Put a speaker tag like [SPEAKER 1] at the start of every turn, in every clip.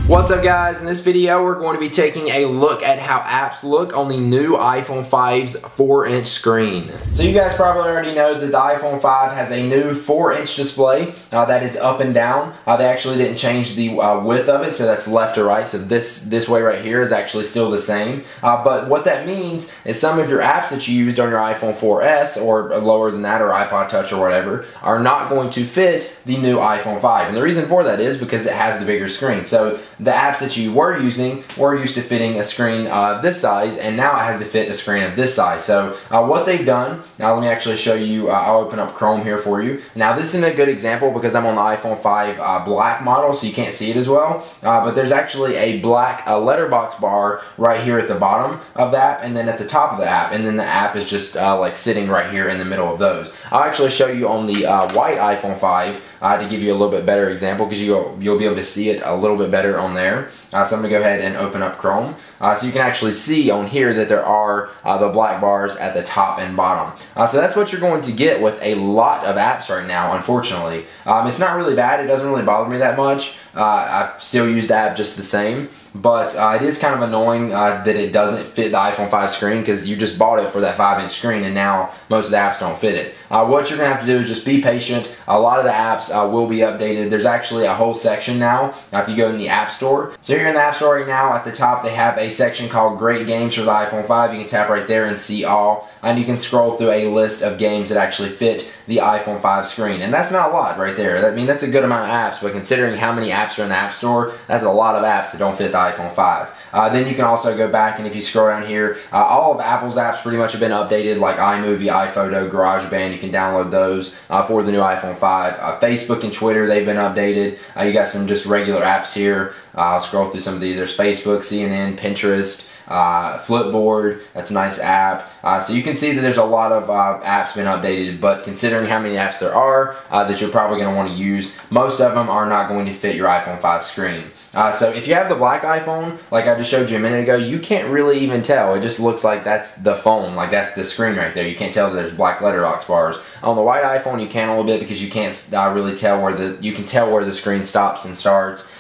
[SPEAKER 1] What's up guys, in this video we're going to be taking a look at how apps look on the new iPhone 5's 4-inch screen. So you guys probably already know that the iPhone 5 has a new 4-inch display that is up and down. They actually didn't change the width of it, so that's left to right, so this way right here is actually still the same. But what that means is some of your apps that you used on your iPhone 4S or lower than that, or iPod Touch or whatever, are not going to fit the new iPhone 5. And the reason for that is because it has the bigger screen. So the apps that you were using were used to fitting a screen of this size, and now it has to fit a screen of this size. So what they've done, now let me actually show you, I'll open up Chrome here for you. Now this isn't a good example because I'm on the iPhone 5 black model, so you can't see it as well, but there's actually a black letterbox bar right here at the bottom of the app, and then at the top of the app, and then the app is just like sitting right here in the middle of those. I'll actually show you on the white iPhone 5 to give you a little bit better example, because you'll be able to see it a little bit better on there. So I'm going to go ahead and open up Chrome. So you can actually see on here that there are the black bars at the top and bottom. So that's what you're going to get with a lot of apps right now, unfortunately. It's not really bad. It doesn't really bother me that much. I still use the app just the same. But it is kind of annoying that it doesn't fit the iPhone 5 screen, because you just bought it for that 5-inch screen and now most of the apps don't fit it. What you're going to have to do is just be patient. A lot of the apps will be updated. There's actually a whole section now if you go in the App Store. So here in the App Store right now, at the top they have a section called Great Games for the iPhone 5. You can tap right there and see all, and you can scroll through a list of games that actually fit the iPhone 5 screen. And that's not a lot right there. I mean, that's a good amount of apps, but considering how many apps are in the App Store, that's a lot of apps that don't fit the iPhone 5. Then you can also go back, and if you scroll down here, all of Apple's apps pretty much have been updated, like iMovie, iPhoto, GarageBand. You can download those for the new iPhone 5. Facebook and Twitter, they've been updated. You got some just regular apps here. I'll scroll through some of these. There's Facebook, CNN, Pinterest, Flipboard. That's a nice app. So you can see that there's a lot of apps been updated, but considering how many apps there are that you're probably going to want to use, most of them are not going to fit your iPhone 5 screen. So if you have the black iPhone, like I just showed you a minute ago, you can't really even tell. It just looks like that's the phone, like that's the screen right there. You can't tell that there's black letterbox bars. On the white iPhone, you can a little bit, because you can't really tell where you can tell where the screen stops and starts.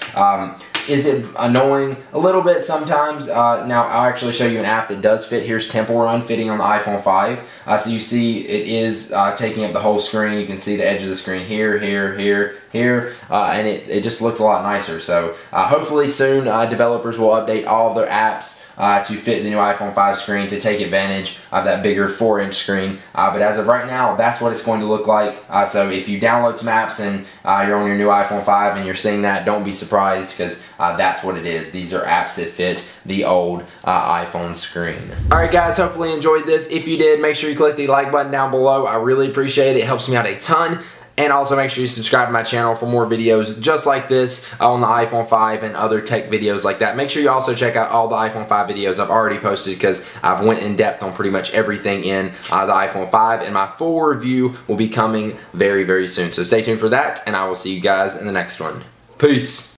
[SPEAKER 1] Is it annoying? A little bit sometimes. Now I'll actually show you an app that does fit. Here's Temple Run fitting on the iPhone 5. So you see it is taking up the whole screen. You can see the edge of the screen here, here, here, here, and it just looks a lot nicer. So hopefully soon developers will update all of their apps to fit the new iPhone 5 screen, to take advantage of that bigger 4-inch screen. But as of right now, that's what it's going to look like. So if you download some apps and you're on your new iPhone 5 and you're seeing that, don't be surprised, because that's what it is. These are apps that fit the old iPhone screen. Alright guys, hopefully you enjoyed this. If you did, make sure you click the like button down below. I really appreciate it. It helps me out a ton. And also make sure you subscribe to my channel for more videos just like this on the iPhone 5 and other tech videos like that. Make sure you also check out all the iPhone 5 videos I've already posted, because I've went in depth on pretty much everything in the iPhone 5, and my full review will be coming very, very soon. So stay tuned for that, and I will see you guys in the next one. Peace.